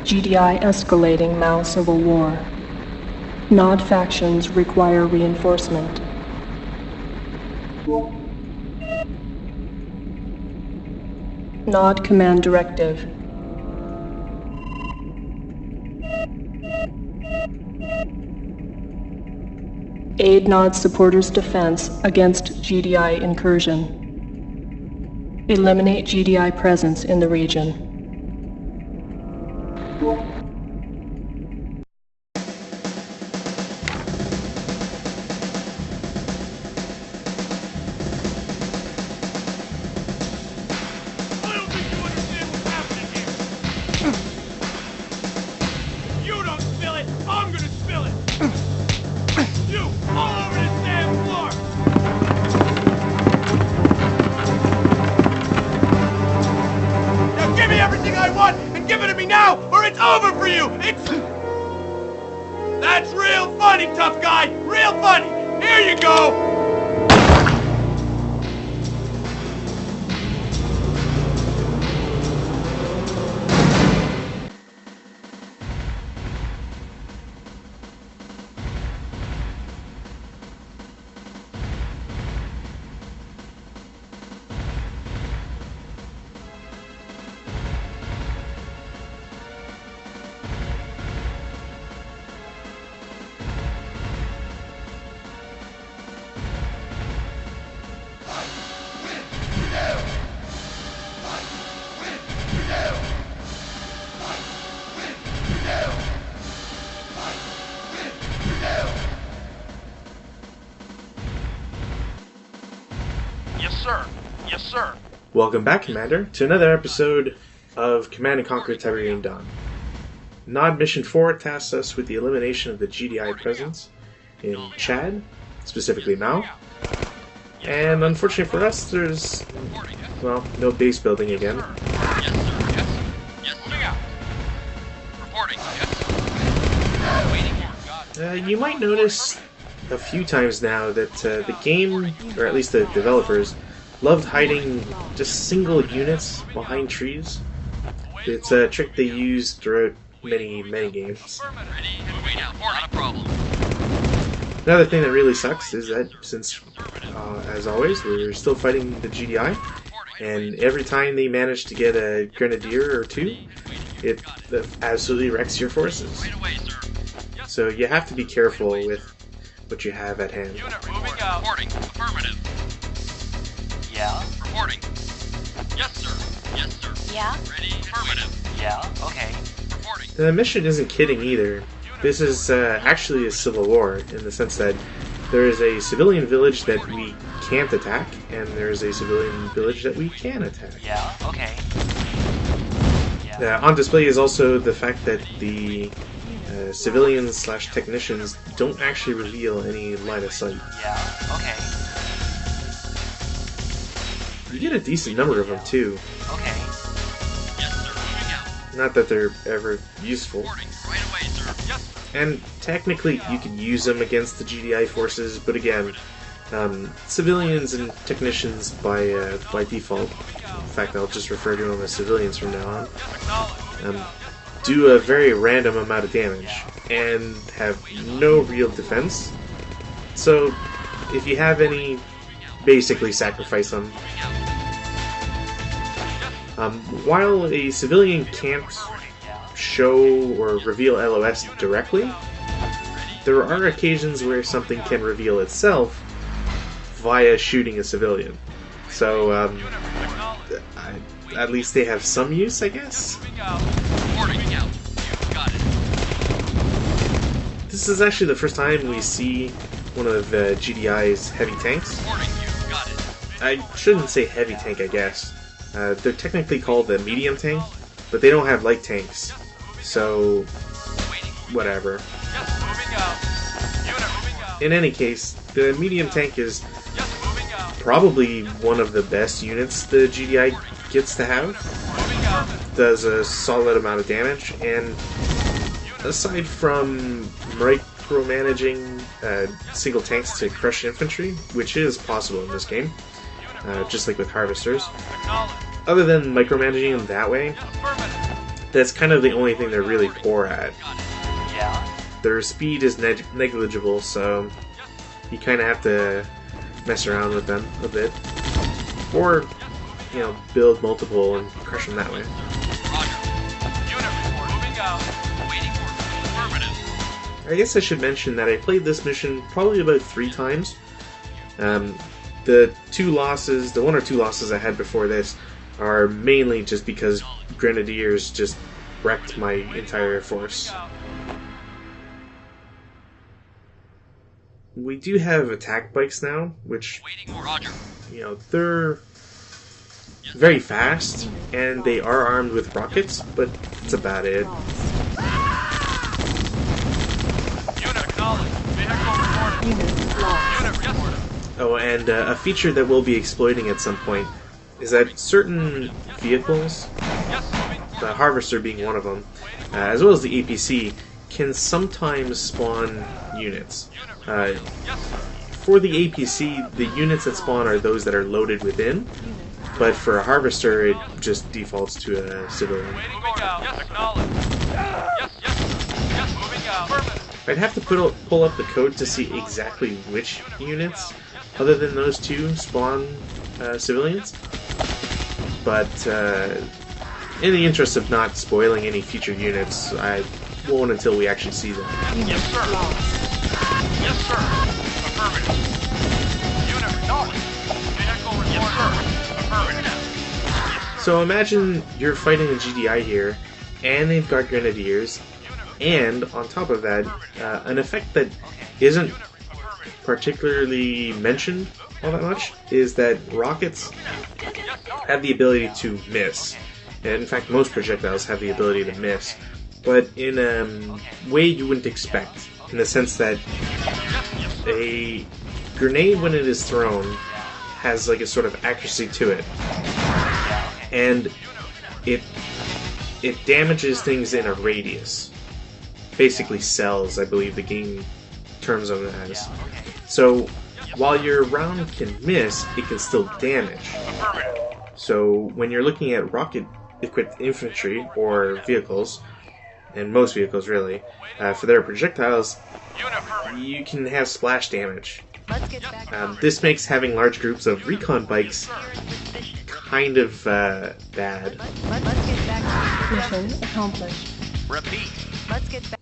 GDI escalating Mao civil war. Nod factions require reinforcement. Nod command directive. Aid Nod supporters' defense against GDI incursion. Eliminate GDI presence in the region. That's real funny, tough guy! Real funny! Here you go! Yes, sir. Welcome back, Commander, to another episode of Command & Conquer Tiberian Dawn. Nod Mission 4 tasks us with the elimination of the GDI presence in Chad, specifically Mao. And unfortunately for us, there's, well, no base building again. Yes, sir. Yes. Moving out. Reporting. Yes. Waiting for. You might notice a few times now that the game, or at least the developers, loved hiding just single units behind trees. It's a trick they use throughout many games. Another thing that really sucks is that since, as always, we're still fighting the GDI, and every time they manage to get a grenadier or two, it absolutely wrecks your forces. So you have to be careful with what you have at hand. Unit moving out. Reporting. Affirmative. Yeah? Reporting. Yes, sir. Yes, sir. Yeah? Ready. Affirmative. Yeah? Okay. Reporting. The mission isn't kidding either. This is actually a civil war, in the sense that there is a civilian village that we can't attack, and there is a civilian village that we can attack. Yeah? Okay. On display is also the fact that the civilians/technicians don't actually reveal any line of sight. Yeah? Okay. You get a decent number of them too. Okay. Yes, sir. Moving out. Not that they're ever useful. Reporting. Right away, sir. Yes, sir. And technically you can use them against the GDI forces, but again, civilians and technicians by default, in fact I'll just refer to them as civilians from now on, do a very random amount of damage and have no real defense. So if you have any, basically sacrifice them. While a civilian can't show or reveal LOS directly, there are occasions where something can reveal itself via shooting a civilian. So at least they have some use, I guess. Reporting out. You got it. This is actually the first time we see one of GDI's heavy tanks. Reporting. You got it. I shouldn't say heavy tank, I guess. They're technically called a medium tank, but they don't have light tanks. So, whatever. Yes, moving out. Unit moving out. In any case, the medium tank is Yes, moving out. probably one of the best units the GDI gets to have. Moving out. Does a solid amount of damage, and aside from micromanaging single tanks to crush infantry, which is possible in this game, just like with harvesters, Acknowledge. other than micromanaging them that way, Affirmative. that's kind of the only thing they're really poor at. Yeah. Their speed is negligible, so you kind of have to mess around with them a bit. Or, you know, build multiple and crush them that way. Roger. Unit report. Moving out. Waiting orders. Affirmative. I guess I should mention that I played this mission probably about 3 times. The 2 losses, the 1 or 2 losses I had before this, are mainly just because Grenadiers just wrecked my entire force. We do have attack bikes now, which, Waiting for Roger. you know, they're very fast, and they are armed with rockets, but that's about it. Unit acknowledged. Vehicle reported. Unit lost. Unit reported. Oh, and a feature that we'll be exploiting at some point is that certain vehicles, Yes, moving the forward. Harvester being one of them, as well as the APC, can sometimes spawn units. Yes, For the APC, the units that spawn are those that are loaded within, but for a Harvester, it just defaults to a civilian. waiting moving out. Yes, acknowledged. Yes, yes. Yes, moving out. Affirmative. I'd have to pull up the code to see exactly which units, other than those 2, spawn civilians. But in the interest of not spoiling any future units, I won't until we actually see them. Yes, sir. Yes, sir. Affirmative. Unit acknowledged. Vehicle reported. Yes, sir. Affirmative. So imagine you're fighting a GDI here, and they've got Grenadiers, and on top of that, an effect that isn't particularly mentioned all that much is that rockets have the ability to miss. And in fact, most projectiles have the ability to miss, but in a way you wouldn't expect, in the sense that a grenade, when it is thrown, has like a sort of accuracy to it, and it damages things in a radius. Basically cells, I believe the game terms them as. So while your round can miss, it can still damage. So when you're looking at rocket-equipped infantry or vehicles, and most vehicles really, for their projectiles, you can have splash damage. This makes having large groups of recon bikes kind of bad. Mission accomplished. Repeat. Let's get back.